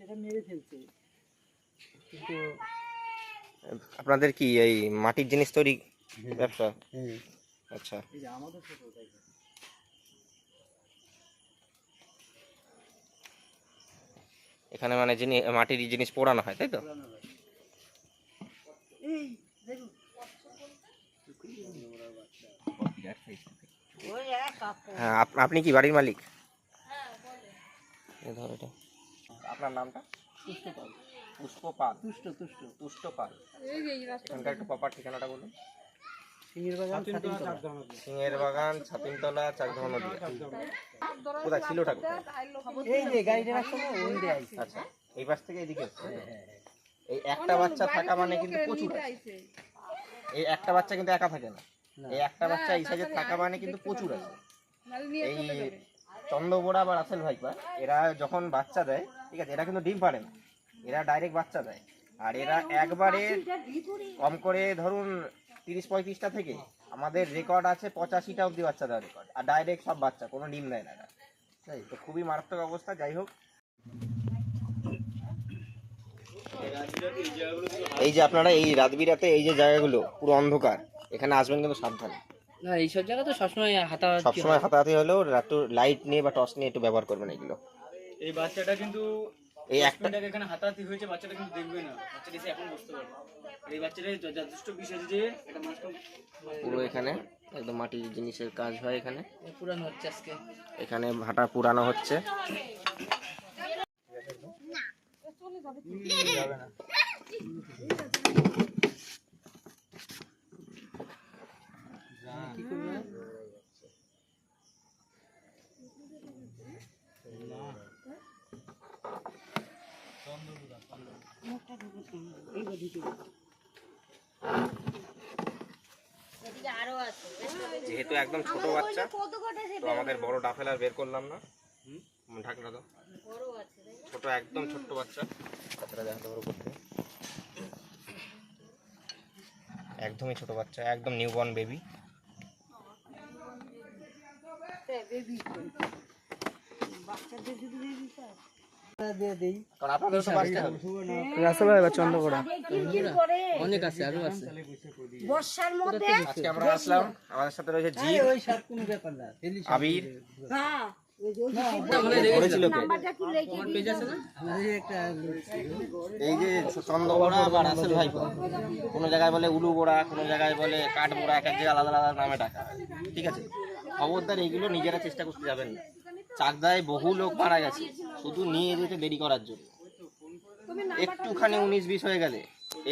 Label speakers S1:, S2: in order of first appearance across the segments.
S1: সেটা মেরে ফেলছে। কিন্তু
S2: আপনাদের কি এই মাটির জিনিস তৈরি ব্যবসা? আচ্ছা,
S1: এই যে আমাদের ছোট তাই
S2: এখানে মানে মাটির জিনিস পোড়ানো হয় তাই তো?
S1: এই দেখুন
S2: হ্যাঁ, আপনি কি বাড়ির মালিক? এই ধর এটা। আপনার নামটা?
S1: পুষ্পপাল।
S2: পুষ্পপাল।
S1: তুষ্ট তুষ্ট
S2: তুষ্টপাল। এখানকার একটু প্রপার ঠিকানাটা বলুন।
S1: সিংহের বাগান ছাতিমতলা।
S2: সিংহের বাগান, ছাতিমতলা, চাকদহ নদী। কোথায় ছিল ঠাকুর?
S1: এই যে গাড়িটা রাখছো না ওই দিয়ে আইছে।
S2: আচ্ছা, এই পাশ থেকে এদিকে এসছে। এই একটা বাচ্চা থাকা মানে কিন্তু প্রচুর আছে। এই একটা বাচ্চা কিন্তু একা থাকে না। এই একটা বাচ্চা এই সাইজে থাকা মানে কিন্তু প্রচুর আছে। এই চন্দ্রবোড়া বা রাসেল ভাইপার এরা যখন বাচ্চা দেয়, ঠিক আছে, এরা কিন্তু ডিম পারে না, এরা ডাইরেক্ট বাচ্চা দেয়। আর এরা একবারে কম করে ধরুন 30-35টা থেকে আমাদের রেকর্ড আছে 85টা অব্দি বাচ্চা দেওয়ার রেকর্ড, আর ডাইরেক্ট সব বাচ্চা, কোনো ডিম দেয় না এরা। তাই তো খুবই মারাত্মক অবস্থা। যাই হোক, এই যে আপনারা এই রাত বিরাতে এই যে জায়গাগুলো পুরো অন্ধকার, এখানে আসবেন কিন্তু সাবধানে।
S1: না এইসব জায়গা তো সবসময়
S2: সবসময় হাতাহাতি হলেও একটু লাইট নিয়ে বা টর্চ নিয়ে একটু ব্যবহার করবেন এগুলো।
S3: এই বাচ্চাটা কিন্তু
S2: এই একটা
S3: এখানে হাতাহাতি হয়েছে, বাচ্চাটা কিন্তু দেখবে না, বাচ্চাটা এসে এখন বুঝতে পারবে। এই বাচ্চাটা যথেষ্ট বিশেষ যে এটা মানুষটা
S2: পুরো এখানে একদম মাটির জিনিসের কাজ হয়। এখানে
S1: পুরানো হচ্ছে আজকে।
S2: এখানে ভাটা পুরানো হচ্ছে।
S1: যাবে না। কি করবে?
S2: যেহেতু একদম ছোট বাচ্চা, তো আমাদের বড় ডাফেলার বের করলাম না। ঢাকনা দাও। ছোট একদম ছোট্ট বাচ্চা, বাচ্চাটা দেখাতে পারো করতে, একদমই ছোট বাচ্চা, একদম নিউবর্ন বেবি। কারণ আপনাদের তো বাচ্চা হবে।
S1: রাসেল ভাই বা চন্দ্রকোড়া
S4: অনেক আছে, আরো আছে।
S5: বর্ষার মধ্যে
S2: আজকে আমরা আসলাম, আমাদের সাথে রয়েছে জিৎ,
S1: ওই সব কোনো ব্যাপার না।
S2: আবির।
S5: হ্যাঁ
S2: ধরেছিল কে?
S5: নাম্বারটা একটু লিখে
S4: আমার পেজ আছে না?
S1: আমাদের একটা
S2: এই যে চন্দ্রবোড়া বা রাসেল ভাইপার, কোনো জায়গায় বলে উলু বোড়া, কোনো জায়গায় বলে কাঠ বোড়া, এক এক জায়গায় আলাদা আলাদা নামে ডাকা, ঠিক আছে? খবরদার এইগুলো নিজেরা চেষ্টা করতে যাবেন না। চাকদায় বহু লোক মারা গেছে শুধু নিয়ে যেতে দেরি করার জন্য। একটুখানি 19-20 হয়ে গেলে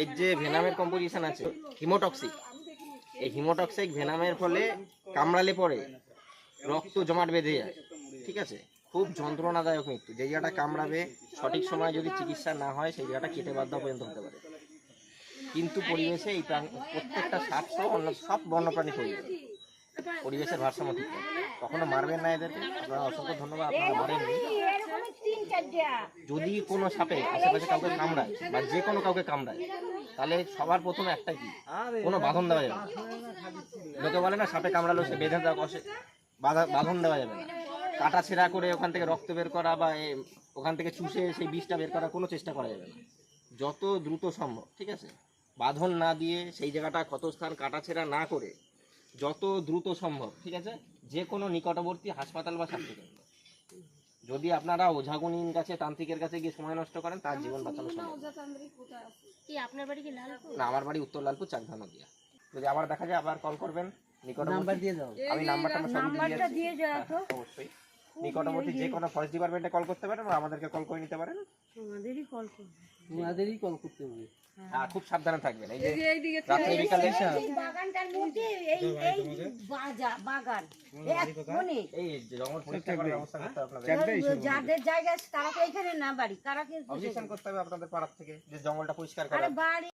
S2: এর যে ভেনামের কম্পোজিশন আছে হিমোটক্সিক, এই হিমোটক্সিক ভেনামের ফলে কামড়ালে পরে রক্ত জমাট বেঁধে যায়, ঠিক আছে? খুব যন্ত্রণাদায়ক মৃত্যু। যে জায়গাটা কামড়াবে সঠিক সময় যদি চিকিৎসা না হয় সেই জায়গাটা কেটে বাদ দেওয়া পর্যন্ত হতে পারে। কিন্তু পরিবেশে এই প্রত্যেকটা সাপ সহ অন্য সব বন্যপ্রাণী পরিবেশের ভারসাম্য ঠিক থাকে। কখনো মারবেন না এদেরকে। আপনারা অসংখ্য ধন্যবাদ, আপনারা মারেননি। যদি কোনো সাপে আশেপাশে কাউকে কামড়ায় বা যে কোনো কাউকে কামড়ায়, তাহলে সবার প্রথমে একটা কি, কোনো বাঁধন দেওয়া যাবে না। লোকে বলে না সাপে কামড়ালো সে বেঁধে দেওয়া, কষে বাঁধন দেওয়া যাবে না। কাটা ছেঁড়া করে ওখান থেকে রক্ত বের করা বা ওখান থেকে চুষে সেই বিষটা বের করার কোনো চেষ্টা করা যাবে না। যত দ্রুত সম্ভব, ঠিক আছে, বাঁধন না দিয়ে সেই জায়গাটা ক্ষতস্থান কাটা ছেঁড়া না করে যত দ্রুত সম্ভব, ঠিক আছে, যে কোনো নিকটবর্তী হাসপাতাল বা স্বাস্থ্যকেন্দ্র। যদি আপনারা ওঝাগুনির কাছে, তান্ত্রিকের কাছে গিয়ে সময় নষ্ট করেন, তার জীবন বাঁচানো সম্ভব না। আমার বাড়ি উত্তর লালপুর, চাকদহ নদিয়া। যদি আবার দেখা যায় আবার কল করবেন।
S1: নাম্বার দিয়ে দাও।
S2: আমি নাম্বারটা দিয়ে যাবো, অবশ্যই। নিকটবর্তী যে কোনো ফরেস্ট ডিপার্টমেন্টে কল করতে পারেন বা আমাদেরকে কল করে নিতে পারেন।
S1: তোমাদেরই কল করতে হবে।
S2: হ্যাঁ, খুব সাবধানে থাকবেন। এই যে রাত্রে বিকালে
S5: বাগানটার মধ্যে এই বাগান
S2: এই জঙ্গল পরিষ্কার করার ব্যবস্থা করতে হবে আপনাদের।
S5: যাদের জায়গা তারা তো এখানে না বাড়ি, তারা কি
S2: অবজেকশন করতে হবে আপনাদের পাড়ার থেকে যে জঙ্গলটা পরিষ্কার করা।
S5: আরে বাড়ি